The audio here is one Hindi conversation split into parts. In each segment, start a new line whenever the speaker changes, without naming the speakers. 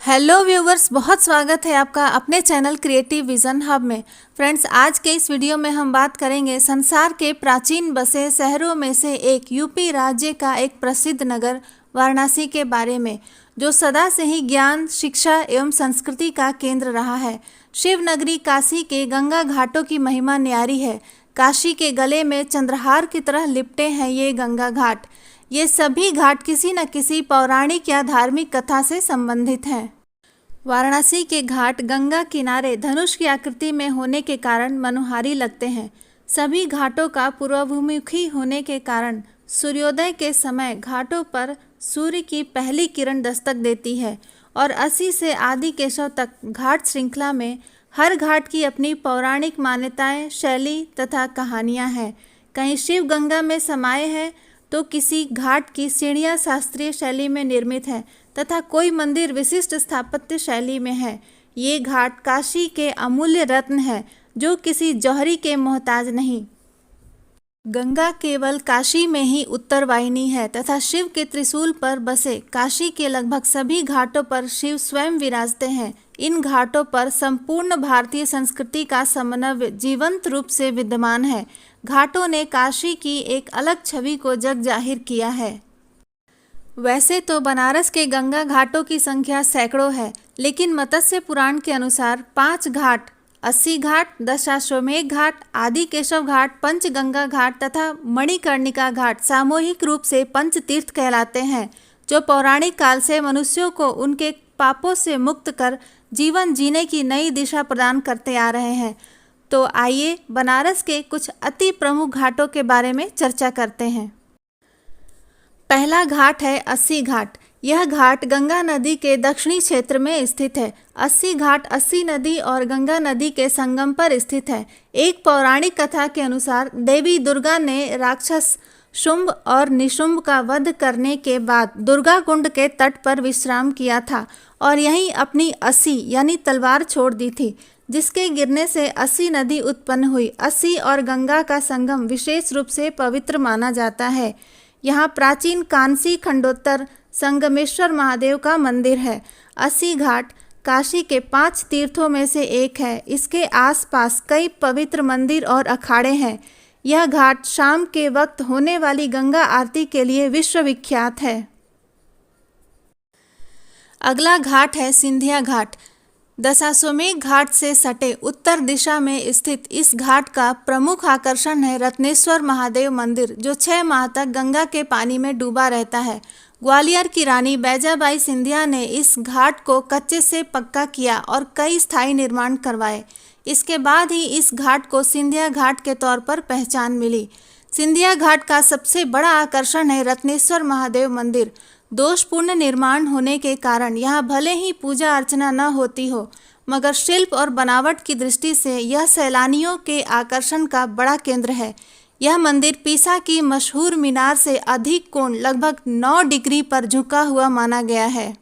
हेलो व्यूवर्स, बहुत स्वागत है आपका अपने चैनल क्रिएटिव विजन हब में। फ्रेंड्स, आज के इस वीडियो में हम बात करेंगे संसार के प्राचीन बसे शहरों में से एक यूपी राज्य का एक प्रसिद्ध नगर वाराणसी के बारे में, जो सदा से ही ज्ञान, शिक्षा एवं संस्कृति का केंद्र रहा है। शिव नगरी काशी के गंगा घाटों की महिमा न्यारी है। काशी के गले में चंद्रहार की तरह लिपटे हैं ये गंगा घाट। ये सभी घाट किसी न किसी पौराणिक या धार्मिक कथा से संबंधित हैं। वाराणसी के घाट गंगा किनारे धनुष की आकृति में होने के कारण मनोहारी लगते हैं। सभी घाटों का पूर्वमुखी होने के कारण सूर्योदय के समय घाटों पर सूर्य की पहली किरण दस्तक देती है और 80 से आदि केशव तक घाट श्रृंखला में हर घाट की अपनी पौराणिक मान्यताएं, शैली तथा कहानियां हैं। कहीं शिव गंगा में समाये हैं तो किसी घाट की सीढ़ियाँ शास्त्रीय शैली में निर्मित है तथा कोई मंदिर विशिष्ट स्थापत्य शैली में है। ये घाट काशी के अमूल्य रत्न है जो किसी जौहरी के मोहताज नहीं। गंगा केवल काशी में ही उत्तर वाहिनी है तथा शिव के त्रिशूल पर बसे काशी के लगभग सभी घाटों पर शिव स्वयं विराजते हैं। इन घाटों पर संपूर्ण भारतीय संस्कृति का समन्वय जीवंत रूप से विद्यमान है। घाटों ने काशी की एक अलग छवि को जग जाहिर किया है। वैसे तो बनारस के गंगा घाटों की संख्या सैकड़ों है, लेकिन मत्स्य पुराण के अनुसार 5 घाट, 80 घाट, दशाश्वमेध घाट, आदि केशव घाट, पंचगंगा घाट तथा मणिकर्णिका घाट सामूहिक रूप से पंचतीर्थ कहलाते हैं, जो पौराणिक काल से मनुष्यों को उनके पापों से मुक्त कर जीवन जीने की नई दिशा प्रदान करते आ रहे हैं। तो आइए बनारस के कुछ अति प्रमुख घाटों के बारे में चर्चा करते हैं। पहला घाट है 80 घाट। यह घाट गंगा नदी के दक्षिणी क्षेत्र में स्थित है। 80 घाट 80 नदी और गंगा नदी के संगम पर स्थित है। एक पौराणिक कथा के अनुसार देवी दुर्गा ने राक्षस शुंभ और निशुंभ का वध करने के बाद दुर्गा कुंड के तट पर विश्राम किया था और यहीं अपनी 80 यानी तलवार छोड़ दी थी, जिसके गिरने से 80 नदी उत्पन्न हुई। 80 और गंगा का संगम विशेष रूप से पवित्र माना जाता है। यहाँ प्राचीन कांसी खंडोत्तर संगमेश्वर महादेव का मंदिर है। 80 घाट काशी के 5 तीर्थों में से एक है। इसके आसपास कई पवित्र मंदिर और अखाड़े हैं। यह घाट शाम के वक्त होने वाली गंगा आरती के लिए विश्वविख्यात है। अगला घाट है सिंधिया घाट। दशाश्वमेध घाट से सटे उत्तर दिशा में स्थित इस घाट का प्रमुख आकर्षण है रत्नेश्वर महादेव मंदिर, जो 6 माह तक गंगा के पानी में डूबा रहता है। ग्वालियर की रानी बैजाबाई सिंधिया ने इस घाट को कच्चे से पक्का किया और कई स्थायी निर्माण करवाए। इसके बाद ही इस घाट को सिंधिया घाट के तौर पर पहचान मिली। सिंधिया घाट का सबसे बड़ा आकर्षण है रत्नेश्वर महादेव मंदिर। दोषपूर्ण निर्माण होने के कारण यहाँ भले ही पूजा अर्चना न होती हो, मगर शिल्प और बनावट की दृष्टि से यह सैलानियों के आकर्षण का बड़ा केंद्र है। यह मंदिर पीसा की मशहूर मीनार से अधिक कोण लगभग 9 डिग्री पर झुका हुआ माना गया है।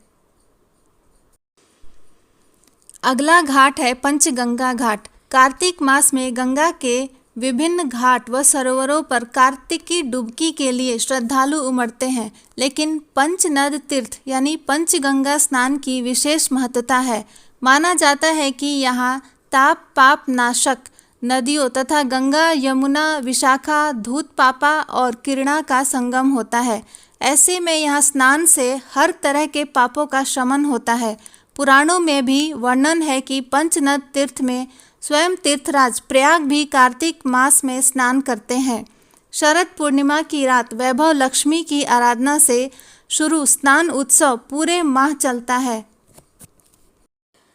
अगला घाट है पंचगंगा घाट। कार्तिक मास में गंगा के विभिन्न घाट व सरोवरों पर कार्तिकी डुबकी के लिए श्रद्धालु उमड़ते हैं, लेकिन पंचनद तीर्थ यानी पंचगंगा स्नान की विशेष महत्वता है। माना जाता है कि यहाँ ताप पाप नाशक नदियों तथा गंगा, यमुना, विशाखा, धूतपापा और किरणा का संगम होता है। ऐसे में यहाँ स्नान से हर तरह के पापों का शमन होता है। पुराणों में भी वर्णन है कि पंचनद तीर्थ में स्वयं तीर्थराज प्रयाग भी कार्तिक मास में स्नान करते हैं। शरद पूर्णिमा की रात वैभव लक्ष्मी की आराधना से शुरू स्नान उत्सव पूरे माह चलता है।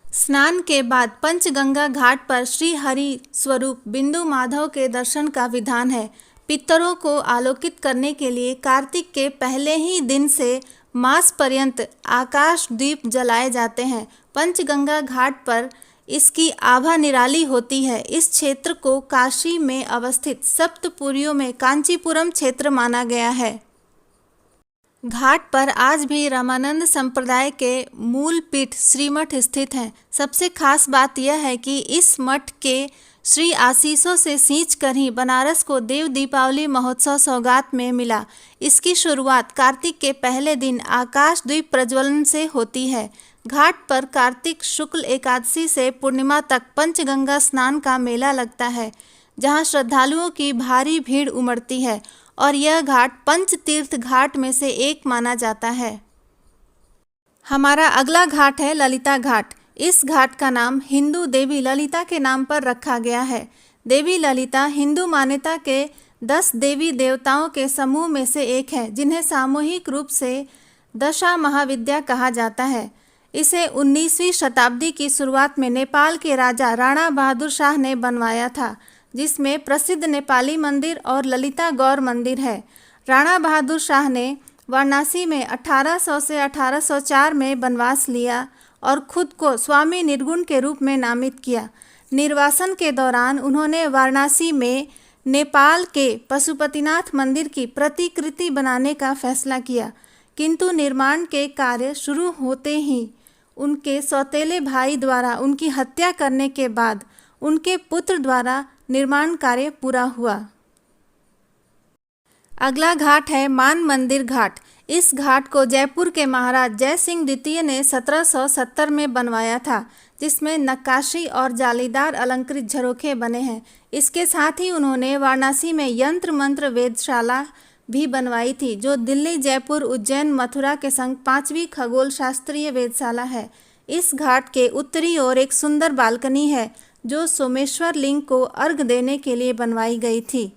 स्नान के बाद पंचगंगा घाट पर श्री हरि स्वरूप बिंदु माधव के दर्शन का विधान है। पितरों को आलोकित करने के लिए कार्तिक के पहले ही दिन से मास पर्यंत आकाश दीप जलाए जाते हैं। पंचगंगा घाट पर इसकी आभा निराली होती है। इस क्षेत्र को काशी में अवस्थित सप्तपुरियों में कांचीपुरम क्षेत्र माना गया है। घाट पर आज भी रामानंद संप्रदाय के मूल पीठ श्रीमठ स्थित हैं। सबसे खास बात यह है कि इस मठ के श्री आशीषों से सींच कर ही बनारस को देव दीपावली महोत्सव सौगात में मिला। इसकी शुरुआत कार्तिक के पहले दिन आकाश द्वीप प्रज्वलन से होती है। घाट पर कार्तिक शुक्ल एकादशी से पूर्णिमा तक पंचगंगा स्नान का मेला लगता है, जहां श्रद्धालुओं की भारी भीड़ उमड़ती है और यह घाट पंच तीर्थ घाट में से एक माना जाता है। हमारा अगला घाट है ललिता घाट। इस घाट का नाम हिंदू देवी ललिता के नाम पर रखा गया है। देवी ललिता हिंदू मान्यता के 10 देवी देवताओं के समूह में से एक है, जिन्हें सामूहिक रूप से दशा महाविद्या कहा जाता है। इसे 19वीं शताब्दी की शुरुआत में नेपाल के राजा राणा बहादुर शाह ने बनवाया था, जिसमें प्रसिद्ध नेपाली मंदिर और ललिता गौर मंदिर है। राणा बहादुर शाह ने वाराणसी में 1800 से 1804 में वनवास लिया और खुद को स्वामी निर्गुण के रूप में नामित किया। निर्वासन के दौरान उन्होंने वाराणसी में नेपाल के पशुपतिनाथ मंदिर की प्रतिकृति बनाने का फैसला किया, किंतु निर्माण के कार्य शुरू होते ही उनके सौतेले भाई द्वारा उनकी हत्या करने के बाद उनके पुत्र द्वारा निर्माण कार्य पूरा हुआ। अगला घाट है मान मंदिर घाट। इस घाट को जयपुर के महाराज जय सिंह द्वितीय ने 1770 में बनवाया था, जिसमें नक्काशी और जालीदार अलंकृत झरोखे बने हैं। इसके साथ ही उन्होंने वाराणसी में यंत्र मंत्र वेधशाला भी बनवाई थी, जो दिल्ली, जयपुर, उज्जैन, मथुरा के संग 5वीं खगोल शास्त्रीय वेधशाला है। इस घाट के उत्तरी ओर एक सुंदर बालकनी है, जो सोमेश्वर लिंग को अर्घ देने के लिए बनवाई गई थी।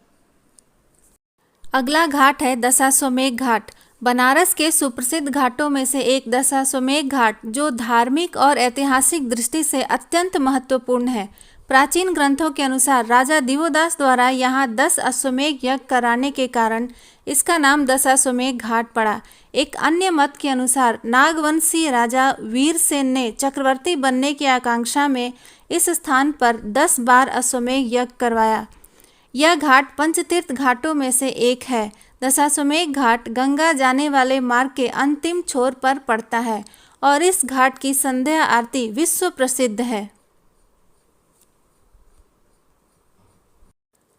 अगला घाट है दशाश्वमेध घाट। बनारस के सुप्रसिद्ध घाटों में से एक दशाश्वमेध घाट, जो धार्मिक और ऐतिहासिक दृष्टि से अत्यंत महत्वपूर्ण है। प्राचीन ग्रंथों के अनुसार राजा दिवोदास द्वारा यहाँ 10 अश्वमेध यज्ञ कराने के कारण इसका नाम दशाश्वमेध घाट पड़ा। एक अन्य मत के अनुसार नागवंशी राजा वीरसेन ने चक्रवर्ती बनने की आकांक्षा में इस स्थान पर 10 बार अश्वमेध यज्ञ करवाया। यह घाट पंचतीर्थ घाटों में से एक है। दशाश्वमेध घाट गंगा जाने वाले मार्ग के अंतिम छोर पर पड़ता है और इस घाट की संध्या आरती विश्व प्रसिद्ध है।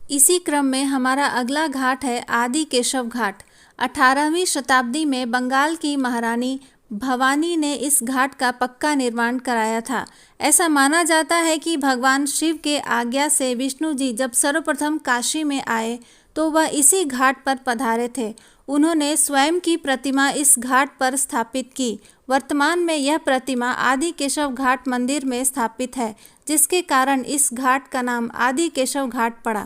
इसी क्रम में हमारा अगला घाट है आदि केशव घाट। 18वीं शताब्दी में बंगाल की महारानी भवानी ने इस घाट का पक्का निर्माण कराया था। ऐसा माना जाता है कि भगवान शिव के आज्ञा से विष्णु जी जब सर्वप्रथम काशी में आए तो वह इसी घाट पर पधारे थे। उन्होंने स्वयं की प्रतिमा इस घाट पर स्थापित की। वर्तमान में यह प्रतिमा आदि केशव घाट मंदिर में स्थापित है, जिसके कारण इस घाट का नाम आदि केशव घाट पड़ा।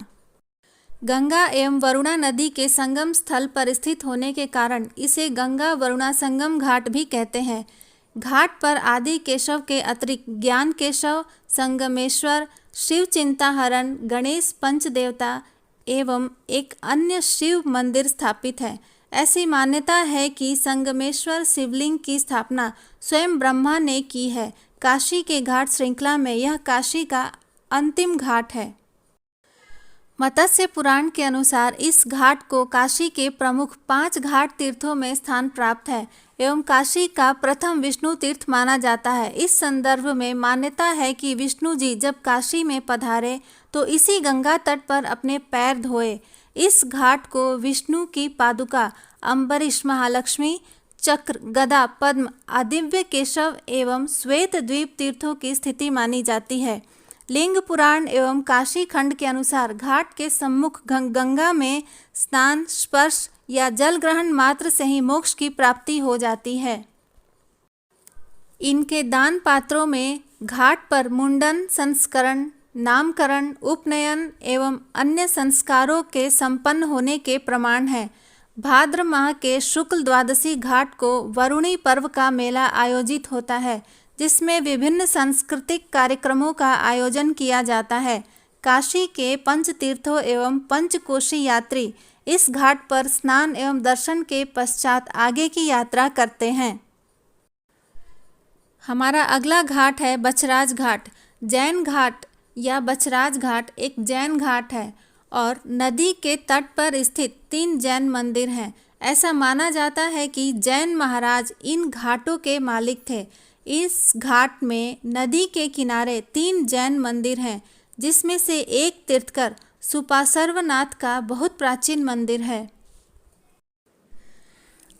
गंगा एवं वरुणा नदी के संगम स्थल पर स्थित होने के कारण इसे गंगा वरुणा संगम घाट भी कहते हैं। घाट पर आदि केशव के अतिरिक्त ज्ञान केशव, संगमेश्वर, शिव चिंताहरण, गणेश पंचदेवता एवं एक अन्य शिव मंदिर स्थापित है। ऐसी मान्यता है कि संगमेश्वर शिवलिंग की स्थापना स्वयं ब्रह्मा ने की है। काशी के घाट श्रृंखला में यह काशी का अंतिम घाट है। मत्स्य पुराण के अनुसार इस घाट को काशी के प्रमुख 5 घाट तीर्थों में स्थान प्राप्त है एवं काशी का प्रथम विष्णु तीर्थ माना जाता है। इस संदर्भ में मान्यता है कि विष्णु जी जब काशी में पधारे तो इसी गंगा तट पर अपने पैर धोए। इस घाट को विष्णु की पादुका, अम्बरीश, महालक्ष्मी, चक्र, गदा, पद्म, आदिव्य केशव एवं श्वेत द्वीप तीर्थों की स्थिति मानी जाती है। लिंग पुराण एवं काशी खंड के अनुसार घाट के सम्मुख गंगा में स्नान, स्पर्श या जल ग्रहण मात्र से ही मोक्ष की प्राप्ति हो जाती है। इनके दान पात्रों में घाट पर मुंडन, संस्करण, नामकरण, उपनयन एवं अन्य संस्कारों के संपन्न होने के प्रमाण हैं। भाद्र माह के शुक्ल द्वादशी घाट को वरुणी पर्व का मेला आयोजित होता है, जिसमें विभिन्न सांस्कृतिक कार्यक्रमों का आयोजन किया जाता है। काशी के पंचतीर्थों एवं पंचकोशी यात्री इस घाट पर स्नान एवं दर्शन के पश्चात आगे की यात्रा करते हैं। हमारा अगला घाट है बछराज घाट। जैन घाट या बछराज घाट एक जैन घाट है और नदी के तट पर स्थित 3 जैन मंदिर हैं। ऐसा माना जाता है कि जैन महाराज इन घाटों के मालिक थे। इस घाट में नदी के किनारे 3 जैन मंदिर हैं, जिसमें से एक तीर्थकर सुपार्श्वनाथ का बहुत प्राचीन मंदिर है।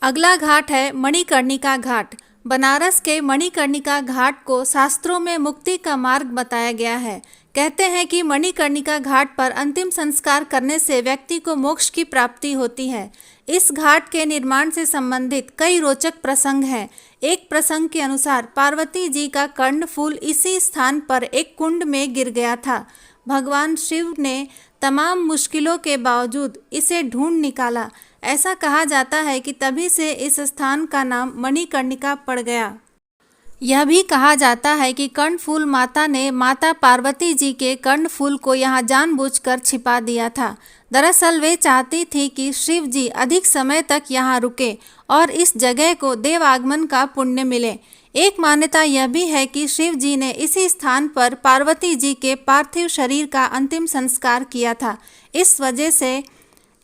अगला घाट है मणिकर्णिका घाट। बनारस के मणिकर्णिका घाट को शास्त्रों में मुक्ति का मार्ग बताया गया है। कहते हैं कि मणिकर्णिका घाट पर अंतिम संस्कार करने से व्यक्ति को मोक्ष की प्राप्ति होती है। इस घाट के निर्माण से संबंधित कई रोचक प्रसंग हैं। एक प्रसंग के अनुसार पार्वती जी का कर्णफूल इसी स्थान पर एक कुंड में गिर गया था। भगवान शिव ने तमाम मुश्किलों के बावजूद इसे ढूंढ निकाला। ऐसा कहा जाता है कि तभी से इस स्थान का नाम मणिकर्णिका पड़ गया। यह भी कहा जाता है कि कर्णफूल माता ने माता पार्वती जी के कर्णफूल को यहाँ जानबूझकर छिपा दिया था। दरअसल वे चाहती थी कि शिव जी अधिक समय तक यहाँ रुके और इस जगह को देवागमन का पुण्य मिले। एक मान्यता यह भी है कि शिव जी ने इसी स्थान पर पार्वती जी के पार्थिव शरीर का अंतिम संस्कार किया था। इस वजह से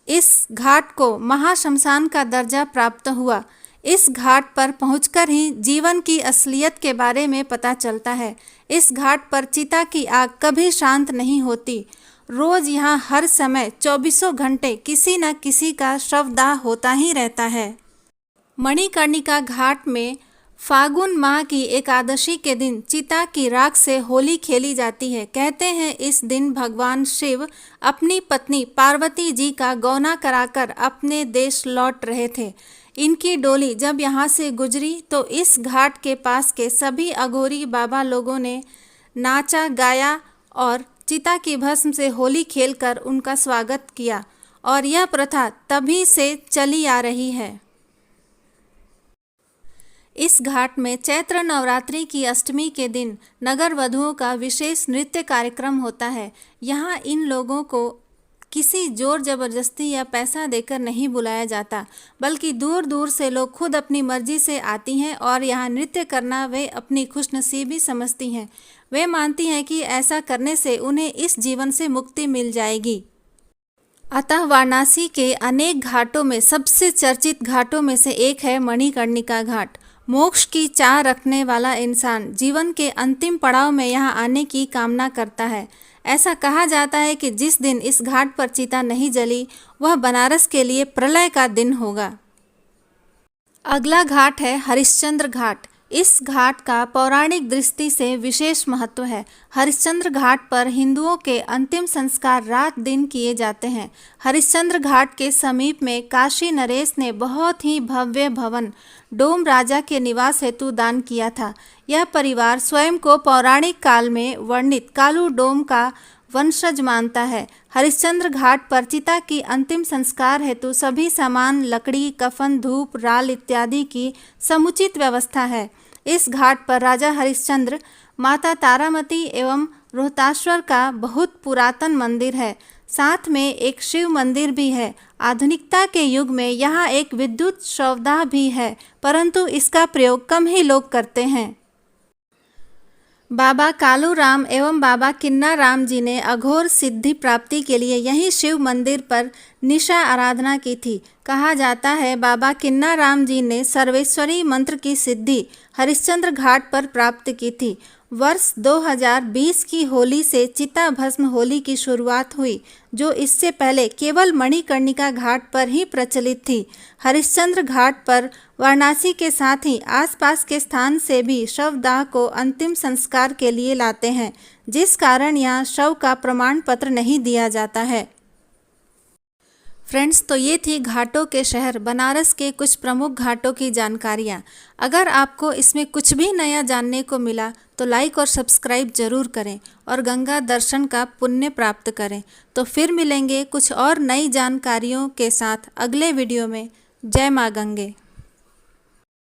इस घाट को महाश्मशान का दर्जा प्राप्त हुआ। इस घाट पर पहुंचकर ही जीवन की असलियत के बारे में पता चलता है। इस घाट पर चिता की आग कभी शांत नहीं होती। रोज यहाँ हर समय 24 घंटे किसी न किसी का शवदाह होता ही रहता है। मणिकर्णिका घाट में फागुन माह की एकादशी के दिन चिता की राख से होली खेली जाती है। कहते हैं इस दिन भगवान शिव अपनी पत्नी पार्वती जी का गौना कराकर अपने देश लौट रहे थे। इनकी डोली जब यहाँ से गुजरी तो इस घाट के पास के सभी अघोरी बाबा लोगों ने नाचा गाया और चिता की भस्म से होली खेलकर उनका स्वागत किया और यह प्रथा तभी से चली आ रही है। इस घाट में चैत्र नवरात्रि की अष्टमी के दिन नगर वधुओं का विशेष नृत्य कार्यक्रम होता है। यहाँ इन लोगों को किसी जोर जबरदस्ती या पैसा देकर नहीं बुलाया जाता, बल्कि दूर दूर से लोग खुद अपनी मर्जी से आती हैं और यहाँ नृत्य करना वे अपनी खुशनसीबी समझती हैं। वे मानती हैं कि ऐसा करने से उन्हें इस जीवन से मुक्ति मिल जाएगी। अतः वाराणसी के अनेक घाटों में सबसे चर्चित घाटों में से एक है मणिकर्णिका घाट। मोक्ष की चाह रखने वाला इंसान जीवन के अंतिम पड़ाव में यहाँ आने की कामना करता है। ऐसा कहा जाता है कि जिस दिन इस घाट पर चिता नहीं जली वह बनारस के लिए प्रलय का दिन होगा। अगला घाट है हरिश्चंद्र घाट। इस घाट का पौराणिक दृष्टि से विशेष महत्व है। हरिश्चंद्र घाट पर हिंदुओं के अंतिम संस्कार रात दिन किए जाते हैं। हरिश्चंद्र घाट के समीप में काशी नरेश ने बहुत ही भव्य भवन डोम राजा के निवास हेतु दान किया था। यह परिवार स्वयं को पौराणिक काल में वर्णित कालू डोम का वंशज मानता है। हरिश्चंद्र घाट पर चिता की अंतिम संस्कार हेतु सभी सामान लकड़ी, कफन, धूप, राल इत्यादि की समुचित व्यवस्था है। इस घाट पर राजा हरिश्चंद्र, माता तारामती एवं रोहताश्वर का बहुत पुरातन मंदिर है। साथ में एक शिव मंदिर भी है। आधुनिकता के युग में यहाँ एक विद्युत शवदाह भी है, परंतु इसका प्रयोग कम ही लोग करते हैं। बाबा कालूराम एवं बाबा किन्नाराम जी ने अघोर सिद्धि प्राप्ति के लिए यही शिव मंदिर पर निशा आराधना की थी। कहा जाता है बाबा किन्नाराम जी ने सर्वेश्वरी मंत्र की सिद्धि हरिश्चंद्र घाट पर प्राप्त की थी। वर्ष 2020 की होली से चिता भस्म होली की शुरुआत हुई, जो इससे पहले केवल मणिकर्णिका घाट पर ही प्रचलित थी। हरिश्चंद्र घाट पर वाराणसी के साथ ही आसपास के स्थान से भी शवदाह को अंतिम संस्कार के लिए लाते हैं, जिस कारण यहाँ शव का प्रमाण पत्र नहीं दिया जाता है। फ्रेंड्स, तो ये थी घाटों के शहर बनारस के कुछ प्रमुख घाटों की जानकारियाँ। अगर आपको इसमें कुछ भी नया जानने को मिला तो लाइक और सब्सक्राइब जरूर करें और गंगा दर्शन का पुण्य प्राप्त करें। तो फिर मिलेंगे कुछ और नई जानकारियों के साथ अगले वीडियो में। जय माँ गंगे।